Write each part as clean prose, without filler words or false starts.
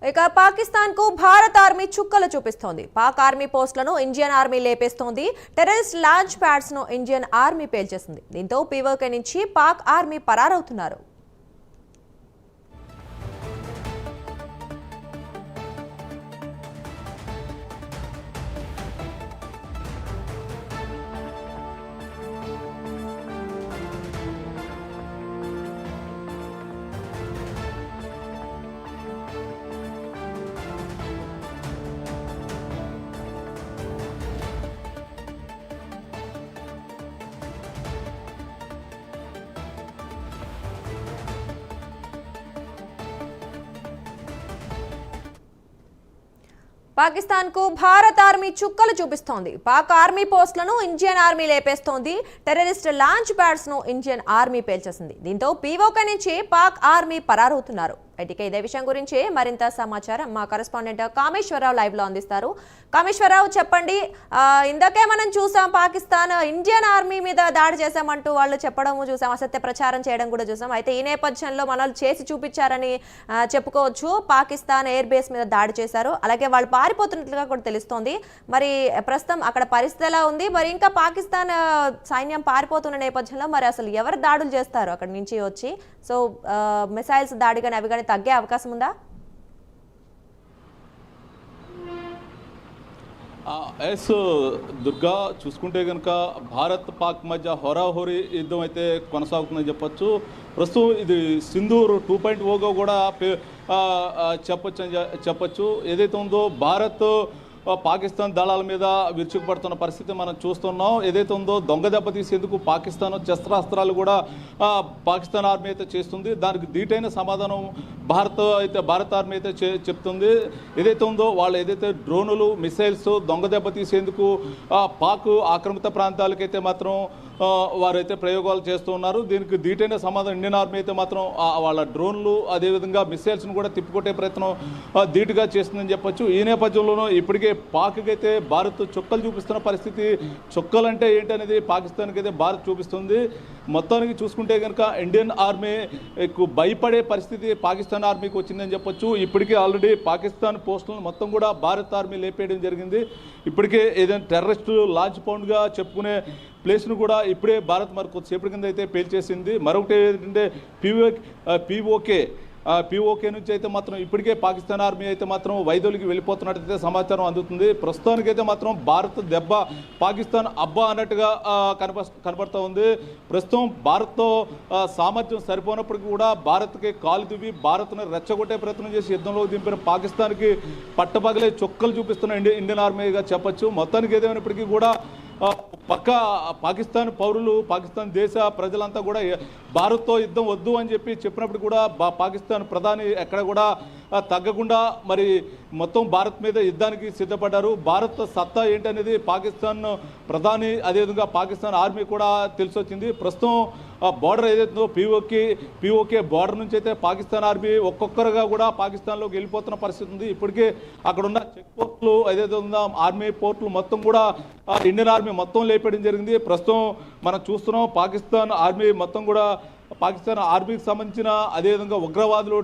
ఇక పాకిస్తాన్ కు భారత ఆర్మీ చుక్కలు చూపిస్తోంది. పాక్ ఆర్మీ పోస్టులను ఇండియన్ ఆర్మీ లేపేస్తోంది. టెర్రరిస్ట్ లాంచ్ ప్యాడ్స్ ను ఇండియన్ ఆర్మీ పేల్చేసింది. దీంతో పీఓకే నుంచి పాక్ ఆర్మీ పరారవుతున్నారు. పాకిస్తాన్ కు భారత ఆర్మీ చుక్కలు చూపిస్తోంది. పాక్ ఆర్మీ పోస్టులను ఇండియన్ ఆర్మీ లేపేస్తోంది. టెర్రరిస్ట్ లాంచ్ ప్యాడ్స్ ను ఇండియన్ ఆర్మీ పేల్చేసింది. దీంతో పీఓకే నుంచి పాక్ ఆర్మీ పరారవుతున్నారు. అయితే ఇదే విషయం గురించి మరింత సమాచారం మా కరెస్పాండెంట్ కామేశ్వరరావు లైవ్ లో అందిస్తారు. కామేశ్వరరావు చెప్పండి, ఇందాకే మనం చూసాం పాకిస్తాన్ ఇండియన్ ఆర్మీ మీద దాడి చేశామంటూ వాళ్ళు చెప్పడం చూసాం, అసత్య ప్రచారం చేయడం కూడా చూసాం. అయితే ఈ నేపథ్యంలో మనల్ని చేసి చూపించారని చెప్పుకోవచ్చు. పాకిస్తాన్ ఎయిర్ బేస్ మీద దాడి చేశారు, అలాగే వాళ్ళు పారిపోతున్నట్లుగా కూడా తెలుస్తోంది. మరి ప్రస్తుతం అక్కడ పరిస్థితి ఎలా ఉంది? మరి ఇంకా పాకిస్తాన్ సైన్యం పారిపోతున్న నేపథ్యంలో మరి అసలు ఎవరు దాడులు చేస్తారు అక్కడి నుంచి వచ్చి? సో మిసైల్స్ దాడి కానీ అవి కానీ తగ్గే అవకాశం ఉందా? ఎస్ దుర్గా, చూసుకుంటే కనుక భారత్ పాక్ మధ్య హోరాహోరీ యుద్ధం అయితే కొనసాగుతుందని చెప్పొచ్చు. ప్రస్తుతం ఇది సింధూర్ 2.0గా కూడా చెప్పొచ్చు. ఏదైతే ఉందో భారత్ పాకిస్తాన్ దళాల మీద విరుచుకుపడుతున్న పరిస్థితి మనం చూస్తున్నాం. ఏదైతే ఉందో దొంగ దెబ్బ తీసేందుకు పాకిస్తాన్ శస్త్రాస్త్రాలు కూడా పాకిస్తాన్ ఆర్మీ అయితే చేస్తుంది. దానికి ధీటైన సమాధానం భారత ఆర్మీ అయితే చెప్తుంది. ఏదైతే ఉందో వాళ్ళు ఏదైతే డ్రోనులు, మిసైల్స్ దొంగ దెబ్బ తీసేందుకు పాక్ ఆక్రమిత ప్రాంతాలకైతే మాత్రం వారైతే ప్రయోగాలు చేస్తూ ఉన్నారు. దీనికి ధీటైన సమాధానం ఇండియన్ ఆర్మీ అయితే మాత్రం వాళ్ళ డ్రోన్లు అదేవిధంగా మిసైల్స్ను కూడా తిప్పుకొట్టే ప్రయత్నం ధీటుగా చేస్తుందని చెప్పొచ్చు. ఈ నేపథ్యంలోనూ ఇప్పటికే పాక్కి అయితే భారత్ చుక్కలు చూపిస్తున్న పరిస్థితి. చుక్కలు అంటే ఏంటనేది పాకిస్తాన్కి అయితే భారత్ చూపిస్తుంది. మొత్తానికి చూసుకుంటే కనుక ఇండియన్ ఆర్మీకు భయపడే పరిస్థితి పాకిస్తాన్ ఆర్మీకి వచ్చిందని చెప్పొచ్చు. ఇప్పటికే ఆల్రెడీ పాకిస్తాన్ పోస్టులను మొత్తం కూడా భారత్ ఆర్మీ లేపేయడం జరిగింది. ఇప్పటికే ఏదైనా టెర్రరిస్ట్ లాంచ్ పౌండ్గా చెప్పుకునే ప్లేస్ను కూడా ఇప్పుడే భారత్ మరి కొద్దిసేపటి కింద అయితే పేల్చేసింది. మరొకటి ఏంటంటే పీఓకే నుంచి అయితే మాత్రం ఇప్పటికే పాకిస్తాన్ ఆర్మీ అయితే మాత్రం వైదొలికి వెళ్ళిపోతున్నట్టయితే సమాచారం అందుతుంది. ప్రస్తుతానికైతే మాత్రం భారత్ దెబ్బ పాకిస్తాన్ అబ్బా అన్నట్టుగా కనబడుతూ ఉంది. ప్రస్తుతం భారత్తో సామర్థ్యం సరిపోనప్పటికీ కూడా భారత్కి కాలు దివి భారత్ను రెచ్చగొట్టే ప్రయత్నం చేసి యుద్ధంలోకి దింపిన పాకిస్తాన్కి పట్టపగలే చుక్కలు చూపిస్తున్న ఇండియన్ ఆర్మీగా చెప్పొచ్చు. మొత్తానికి ఏదైనప్పటికీ కూడా పక్క పాకిస్తాన్ పౌరులు, పాకిస్తాన్ దేశ ప్రజలంతా కూడా భారత్తో యుద్ధం వద్దు అని చెప్పినప్పుడు కూడా పాకిస్తాన్ ప్రధాని ఎక్కడ కూడా తగ్గకుండా మరి మొత్తం భారత్ మీద యుద్ధానికి సిద్ధపడ్డారు. భారత్ సత్తా ఏంటనేది పాకిస్తాన్ ప్రధాని అదేవిధంగా పాకిస్తాన్ ఆర్మీ కూడా తెలిసొచ్చింది. ప్రస్తుతం బార్డర్ ఏదైతుందో పీఓకే బార్డర్ నుంచి అయితే పాకిస్తాన్ ఆర్మీ ఒక్కొక్కరుగా కూడా పాకిస్తాన్లోకి వెళ్ళిపోతున్న పరిస్థితి ఉంది. ఇప్పటికే అక్కడున్న చెక్ పోస్టులు ఏదైతే ఉందో ఆర్మీ పోర్టులు మొత్తం కూడా ఇండియన్ ఆర్మీ మొత్తం లేపేయడం జరిగింది. ప్రస్తుతం మనం చూస్తున్నాం పాకిస్తాన్ ఆర్మీ మొత్తం కూడా పాకిస్తాన్ ఆర్మీకి సంబంధించిన అదేవిధంగా ఉగ్రవాదులు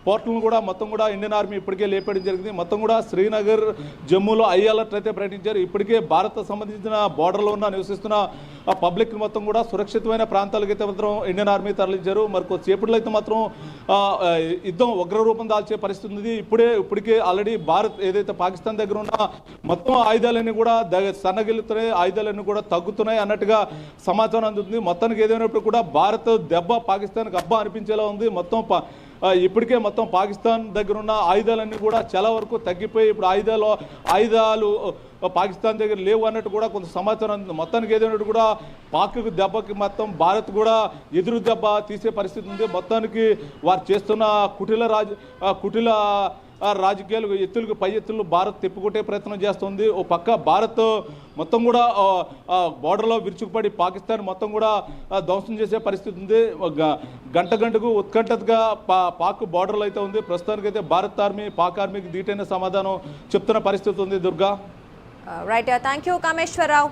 పోర్టల్ను కూడా మొత్తం కూడా ఇండియన్ ఆర్మీ ఇప్పటికే లేపేయడం జరిగింది. మొత్తం కూడా శ్రీనగర్, జమ్మూలో హై అలర్ట్ అయితే ప్రకటించారు. ఇప్పటికే భారత్ సంబంధించిన బార్డర్లో ఉన్న నివసిస్తున్న పబ్లిక్ మొత్తం కూడా సురక్షితమైన ప్రాంతాలకు అయితే మాత్రం ఇండియన్ ఆర్మీ తరలించారు. మరి కొద్దిసేపట్లో అయితే మాత్రం యుద్ధం ఉగ్రరూపం దాల్చే పరిస్థితి ఉంది. ఇప్పటికే ఆల్రెడీ భారత్ ఏదైతే పాకిస్తాన్ దగ్గర ఉన్న మొత్తం ఆయుధాలన్నీ కూడా సన్నగిల్లుతున్నాయి, ఆయుధాలన్నీ కూడా తగ్గుతున్నాయి అన్నట్టుగా సమాచారం అందుతుంది. మొత్తానికి ఏదైనప్పుడు కూడా భారత్ దెబ్బ పాకిస్తాన్కి అబ్బా అనిపించేలా ఉంది. మొత్తం ఇప్పటికే మొత్తం పాకిస్తాన్ దగ్గర ఉన్న ఆయుధాలన్నీ కూడా చాలా వరకు తగ్గిపోయి ఇప్పుడు ఆయుధాలు పాకిస్తాన్ దగ్గర లేవు అన్నట్టు కూడా కొంత సమాచారం. మొత్తానికి ఏదైనా కూడా పాక్కు దెబ్బకి మొత్తం భారత్ కూడా ఎదురు దెబ్బ తీసే పరిస్థితి ఉంది. మొత్తానికి వారు చేస్తున్న కుటిల రాజకీయాలు ఎత్తులకు పై ఎత్తులు భారత్ తిప్పుకొట్టే ప్రయత్నం చేస్తుంది. ఓ పక్క భారత్ మొత్తం కూడా బార్డర్లో విరుచుకుపడి పాకిస్తాన్ మొత్తం కూడా ధ్వంసం చేసే పరిస్థితి ఉంది. గంటకు ఉత్కంఠగా పాక్ బార్డర్లో అయితే ఉంది. ప్రస్తుతానికైతే భారత్ ఆర్మీ పాక్ ఆర్మీకి ధీటైన సమాధానం చెప్తున్న పరిస్థితి ఉంది. Durga, right, thank you Kameswara Rao.